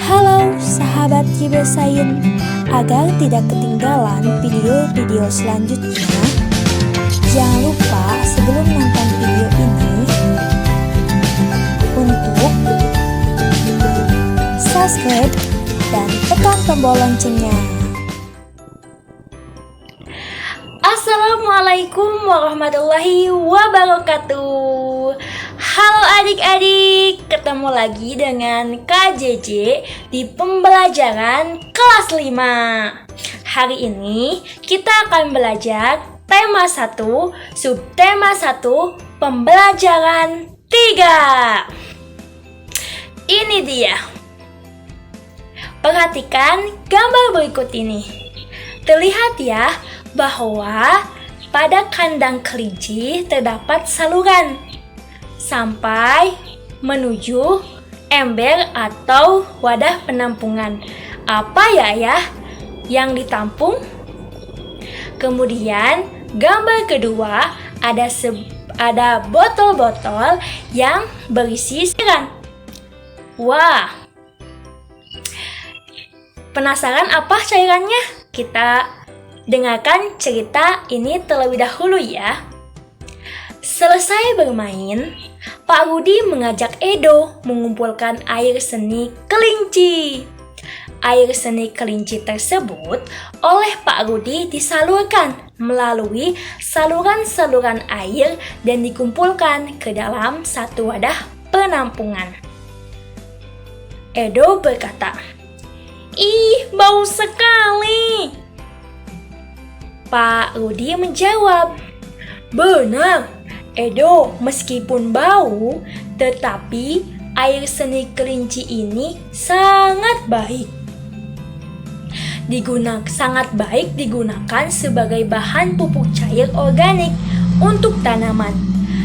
Halo sahabat Kibesain, agar tidak ketinggalan video-video selanjutnya, jangan lupa sebelum nonton video ini untuk subscribe dan tekan tombol loncengnya. Assalamualaikum warahmatullahi wabarakatuh. Halo adik-adik, ketemu lagi dengan Kak JJ di pembelajaran kelas 5. Hari ini kita akan belajar tema 1, subtema 1, pembelajaran 3. Ini dia. Perhatikan gambar berikut ini. Terlihat ya bahwa pada kandang kelinci terdapat saluran sampai menuju ember atau wadah penampungan. Apa ya yang ditampung? Kemudian gambar kedua ada botol-botol yang berisi cairan. Wah, penasaran apa cairannya? Kita dengarkan cerita ini terlebih dahulu ya. Selesai bermain, Pak Rudi mengajak Edo mengumpulkan air seni kelinci. Air seni kelinci tersebut oleh Pak Rudi disalurkan melalui saluran-saluran air dan dikumpulkan ke dalam satu wadah penampungan. Edo berkata, "Ih, bau sekali." Pak Rudi menjawab, "Benar, Edo, meskipun bau, tetapi air seni kelinci ini sangat baik. Sangat baik digunakan sebagai bahan pupuk cair organik untuk tanaman.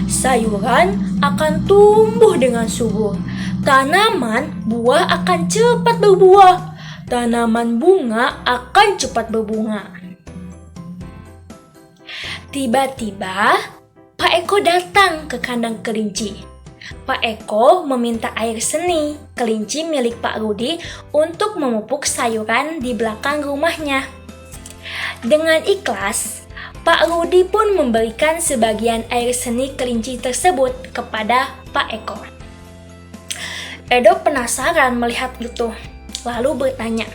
Sayuran akan tumbuh dengan subur. Tanaman buah akan cepat berbuah. Tanaman bunga akan cepat berbunga." Tiba-tiba, Pak Eko datang ke kandang kelinci. Pak Eko meminta air seni kelinci milik Pak Rudi untuk memupuk sayuran di belakang rumahnya. Dengan ikhlas, Pak Rudi pun memberikan sebagian air seni kelinci tersebut kepada Pak Eko. Edo penasaran melihat itu, lalu bertanya,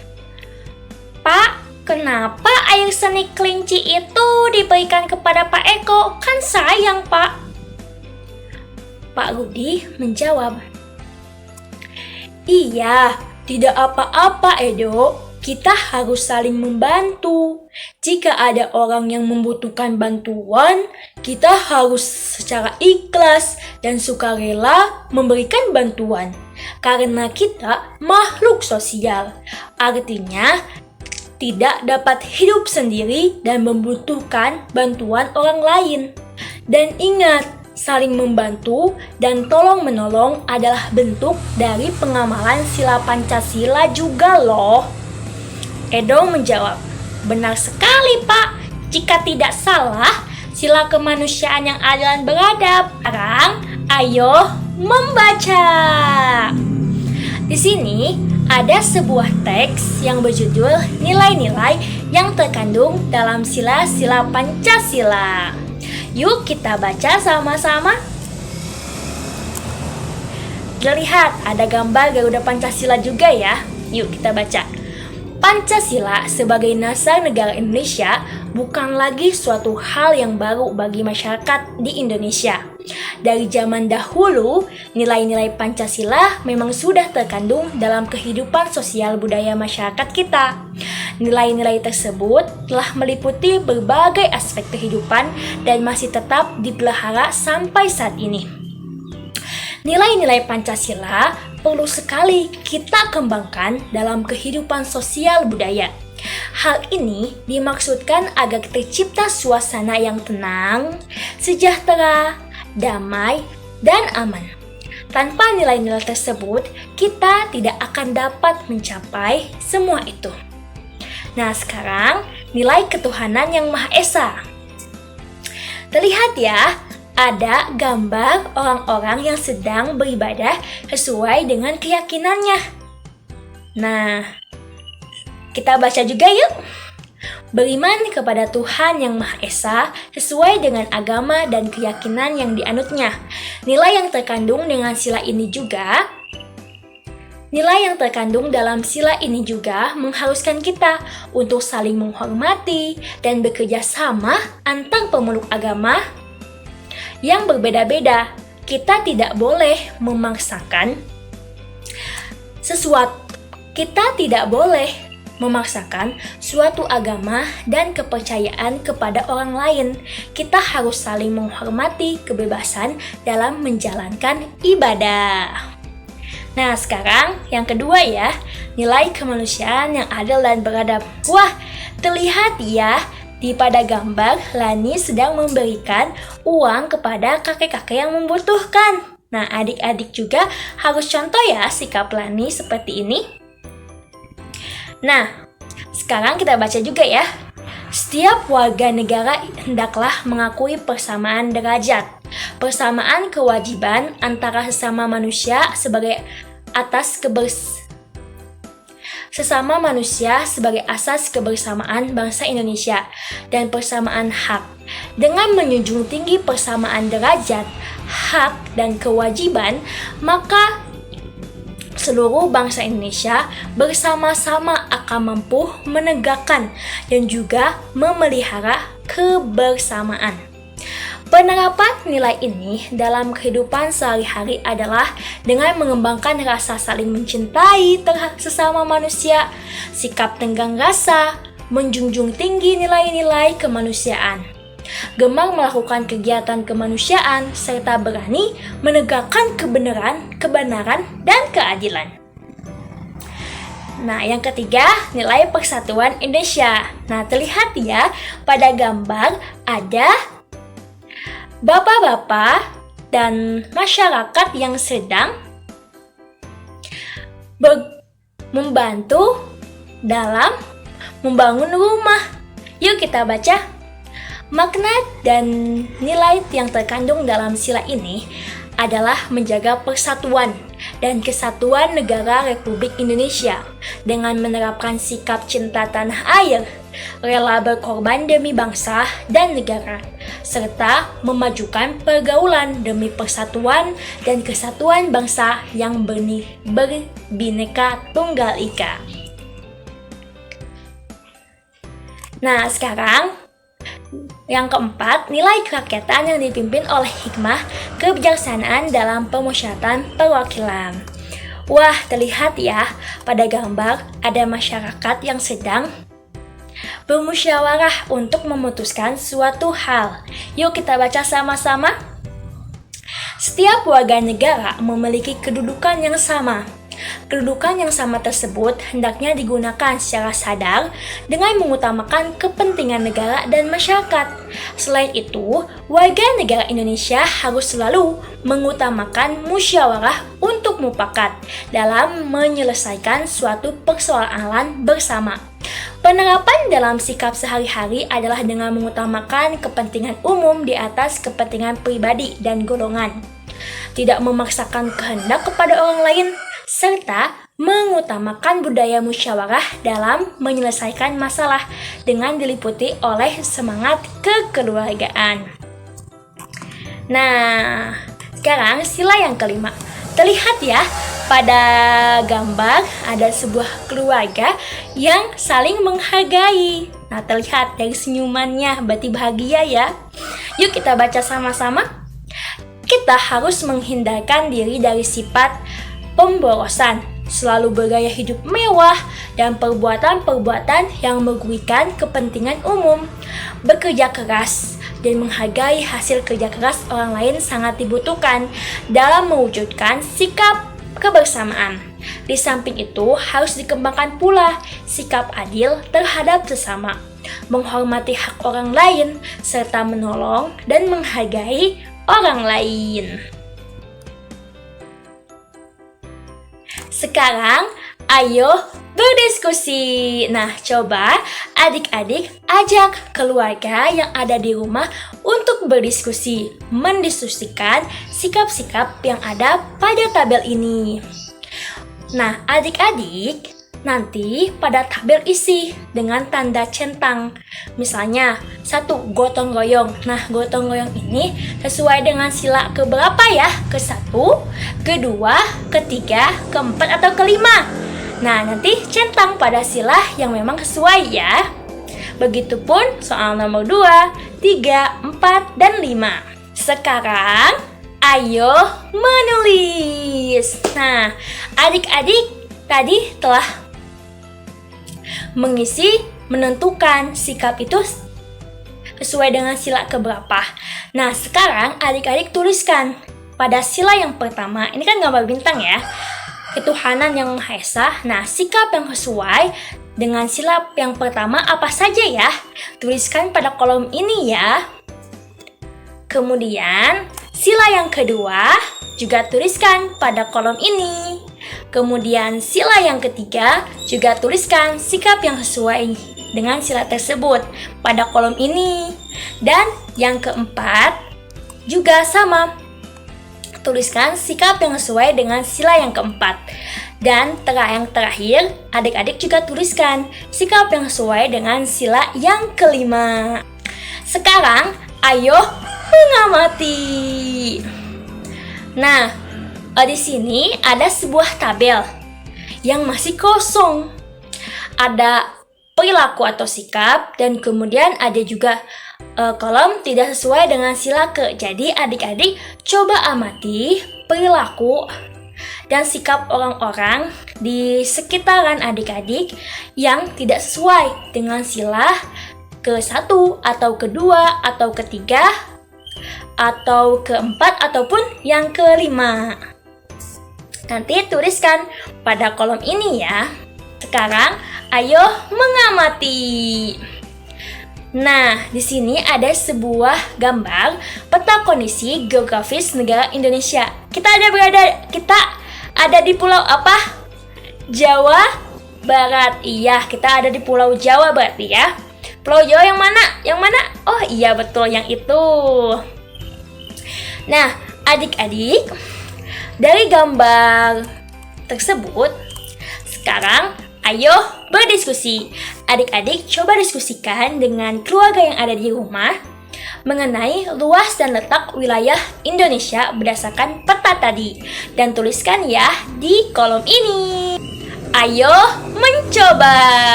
"Pak, kenapa air seni kelinci itu diberikan kepada Pak Eko? Kan sayang, Pak." Pak Rudi menjawab, "Iya, tidak apa-apa, Edo. Kita harus saling membantu. Jika ada orang yang membutuhkan bantuan, kita harus secara ikhlas dan sukarela memberikan bantuan. Karena kita makhluk sosial. Artinya, tidak dapat hidup sendiri dan membutuhkan bantuan orang lain. Dan ingat, saling membantu dan tolong-menolong adalah bentuk dari pengamalan sila Pancasila juga loh." Edo menjawab, "Benar sekali, Pak. Jika tidak salah, sila kemanusiaan yang adil dan beradab. Sekarang, ayo membaca." Di sini ada sebuah teks yang berjudul nilai-nilai yang terkandung dalam sila-sila Pancasila. Yuk kita baca sama-sama. Lihat, ada gambar Garuda Pancasila juga ya. Yuk kita baca. Pancasila sebagai dasar negara Indonesia bukan lagi suatu hal yang baru bagi masyarakat di Indonesia. Dari zaman dahulu, nilai-nilai Pancasila memang sudah terkandung dalam kehidupan sosial budaya masyarakat kita. Nilai-nilai tersebut telah meliputi berbagai aspek kehidupan dan masih tetap dipelihara sampai saat ini. Nilai-nilai Pancasila perlu sekali kita kembangkan dalam kehidupan sosial budaya. Hal ini dimaksudkan agar tercipta suasana yang tenang, sejahtera, damai, dan aman. Tanpa nilai-nilai tersebut, kita tidak akan dapat mencapai semua itu. Nah, sekarang nilai ketuhanan yang Maha Esa. Terlihat ya ada gambar orang-orang yang sedang beribadah sesuai dengan keyakinannya. Nah, kita baca juga yuk. Beriman kepada Tuhan Yang Maha Esa sesuai dengan agama dan keyakinan yang dianutnya. Nilai yang terkandung dalam sila ini juga mengharuskan kita untuk saling menghormati dan bekerja sama antar pemeluk agama yang berbeda-beda. Kita tidak boleh memaksakan suatu agama dan kepercayaan kepada orang lain. Kita harus saling menghormati kebebasan dalam menjalankan ibadah. Nah, sekarang yang kedua ya, nilai kemanusiaan yang adil dan beradab. Wah, terlihat ya, pada gambar Lani sedang memberikan uang kepada kakek-kakek yang membutuhkan. Nah, adik-adik juga harus contoh ya sikap Lani seperti ini. Nah, sekarang kita baca juga ya. Setiap warga negara hendaklah mengakui persamaan derajat, persamaan kewajiban antara sesama manusia sebagai asas kebersamaan bangsa Indonesia dan persamaan hak. Dengan menjunjung tinggi persamaan derajat, hak, dan kewajiban, maka seluruh bangsa Indonesia bersama-sama akan mampu menegakkan dan juga memelihara kebersamaan. Penerapan nilai ini dalam kehidupan sehari-hari adalah dengan mengembangkan rasa saling mencintai terhadap sesama manusia, sikap tenggang rasa, menjunjung tinggi nilai-nilai kemanusiaan, gemar melakukan kegiatan kemanusiaan, serta berani menegakkan kebenaran, dan keadilan. Nah, yang ketiga, nilai persatuan Indonesia. Nah, terlihat ya, pada gambar ada bapak-bapak dan masyarakat yang sedang membantu dalam membangun rumah. Yuk kita baca. Makna dan nilai yang terkandung dalam sila ini adalah menjaga persatuan dan kesatuan negara Republik Indonesia dengan menerapkan sikap cinta tanah air, rela berkorban demi bangsa dan negara, serta memajukan pergaulan demi persatuan dan kesatuan bangsa yang berbineka tunggal ika. Nah, sekarang yang keempat, nilai kerakyatan yang dipimpin oleh hikmah kebijaksanaan dalam pemusyawaratan perwakilan. Wah, terlihat ya, pada gambar ada masyarakat yang sedang bermusyawarah untuk memutuskan suatu hal. Yuk kita baca sama-sama. Setiap warga negara memiliki kedudukan yang sama. Kedudukan yang sama tersebut hendaknya digunakan secara sadar dengan mengutamakan kepentingan negara dan masyarakat. Selain itu, warga negara Indonesia harus selalu mengutamakan musyawarah untuk mufakat dalam menyelesaikan suatu persoalan bersama. Penerapan dalam sikap sehari-hari adalah dengan mengutamakan kepentingan umum di atas kepentingan pribadi dan golongan. Tidak memaksakan kehendak kepada orang lain, serta mengutamakan budaya musyawarah dalam menyelesaikan masalah dengan diliputi oleh semangat kekeluargaan. Nah, sekarang sila yang kelima. Terlihat ya, pada gambar ada sebuah keluarga yang saling menghargai. Nah, terlihat dari senyumannya, berarti bahagia ya. Yuk kita baca sama-sama. Kita harus menghindarkan diri dari sifat pemborosan, selalu bergaya hidup mewah, dan perbuatan-perbuatan yang merugikan kepentingan umum. Bekerja keras dan menghargai hasil kerja keras orang lain sangat dibutuhkan dalam mewujudkan sikap kebersamaan. Di samping itu, harus dikembangkan pula sikap adil terhadap sesama, menghormati hak orang lain, serta menolong dan menghargai orang lain. Sekarang, ayo berdiskusi. Nah, coba adik-adik ajak keluarga yang ada di rumah untuk untuk berdiskusi, mendiskusikan sikap-sikap yang ada pada tabel ini. Nah, adik-adik, nanti pada tabel isi dengan tanda centang. Misalnya, 1 gotong royong. Nah, gotong royong ini sesuai dengan sila keberapa ya? Ke-1, ke-2, ke-3, ke-4, atau ke-5. Nah, nanti centang pada sila yang memang sesuai ya. Begitupun soal nomor 2, 3, 4, dan 5. Sekarang, ayo menulis. Nah, adik-adik tadi telah menentukan sikap itu sesuai dengan sila keberapa. Nah, sekarang adik-adik tuliskan pada sila yang pertama. Ini kan gambar bintang ya. Ketuhanan yang Maha Esa. Nah, sikap yang sesuai dengan sila yang pertama apa saja ya? Tuliskan pada kolom ini ya. Kemudian, sila yang kedua juga tuliskan pada kolom ini. Kemudian, sila yang ketiga juga tuliskan sikap yang sesuai dengan sila tersebut pada kolom ini. Dan yang keempat juga sama. Tuliskan sikap yang sesuai dengan sila yang keempat. Dan yang terakhir, adik-adik juga tuliskan sikap yang sesuai dengan sila yang kelima. Sekarang, ayo mengamati. Nah, di sini ada sebuah tabel yang masih kosong. Ada perilaku atau sikap, dan kemudian ada juga kolom tidak sesuai dengan sila ke. Jadi adik-adik coba amati perilaku dan sikap orang-orang di sekitaran adik-adik yang tidak sesuai dengan sila ke-1 atau ke-2 atau ke-3 atau ke-4 ataupun yang ke-5. Nanti tuliskan pada kolom ini ya. Sekarang ayo mengamati. Nah, di sini ada sebuah gambar peta kondisi geografis negara Indonesia. Kita ada di pulau apa? Jawa Barat. Iya, kita ada di Pulau Jawa berarti ya. Pulau Jawa yang mana? Yang mana? Oh iya, betul, yang itu. Nah, adik-adik, dari gambar tersebut, sekarang ayo berdiskusi. Adik-adik coba diskusikan dengan keluarga yang ada di rumah mengenai luas dan letak wilayah Indonesia berdasarkan peta tadi. Dan tuliskan ya di kolom ini. Ayo mencoba.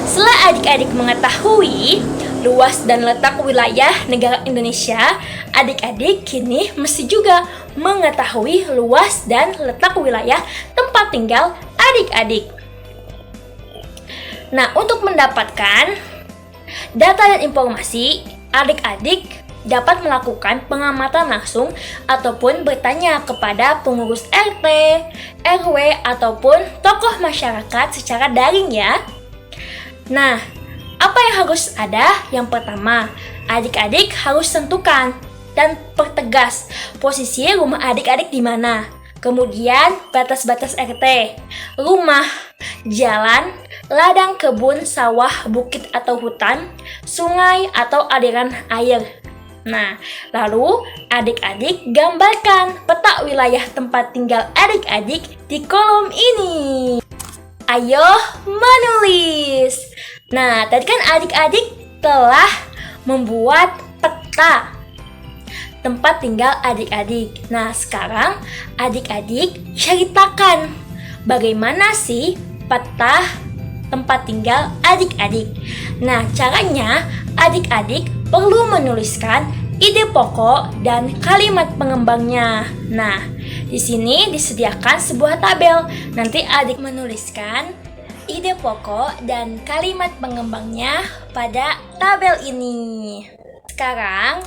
Setelah adik-adik mengetahui luas dan letak wilayah negara Indonesia, adik-adik kini mesti juga mengetahui luas dan letak wilayah tempat tinggal adik-adik. Nah, untuk mendapatkan data dan informasi, adik-adik dapat melakukan pengamatan langsung ataupun bertanya kepada pengurus RT, RW, ataupun tokoh masyarakat secara daring ya. Nah, apa yang harus ada? Yang pertama, adik-adik harus tentukan dan pertegas posisi rumah adik-adik di mana. Kemudian, batas-batas RT, rumah, jalan, ladang, kebun, sawah, bukit atau hutan, sungai atau aliran air. Nah, lalu adik-adik gambarkan peta wilayah tempat tinggal adik-adik di kolom ini. Ayo menulis. Nah, tadi kan adik-adik telah membuat peta tempat tinggal adik-adik. Nah, sekarang adik-adik ceritakan bagaimana sih peta tempat tinggal adik-adik. Nah, caranya adik-adik perlu menuliskan ide pokok dan kalimat pengembangnya. Nah, di sini disediakan sebuah tabel. Nanti adik menuliskan ide pokok dan kalimat pengembangnya pada tabel ini. Sekarang,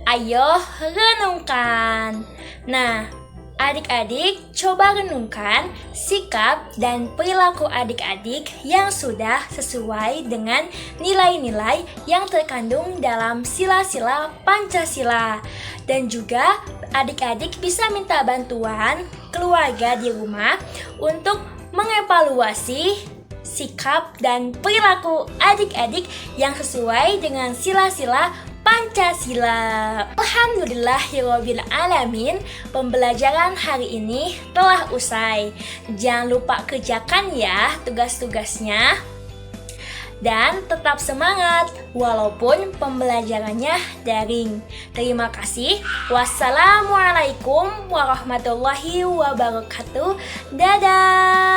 ayo renungkan. Nah, adik-adik coba renungkan sikap dan perilaku adik-adik yang sudah sesuai dengan nilai-nilai yang terkandung dalam sila-sila Pancasila. Dan juga adik-adik bisa minta bantuan keluarga di rumah untuk mengevaluasi sikap dan perilaku adik-adik yang sesuai dengan sila-sila Pancasila. Alhamdulillahirabbil alamin, pembelajaran hari ini telah usai. Jangan lupa kerjakan ya tugas-tugasnya. Dan tetap semangat walaupun pembelajarannya daring. Terima kasih. Wassalamualaikum warahmatullahi wabarakatuh. Dadah.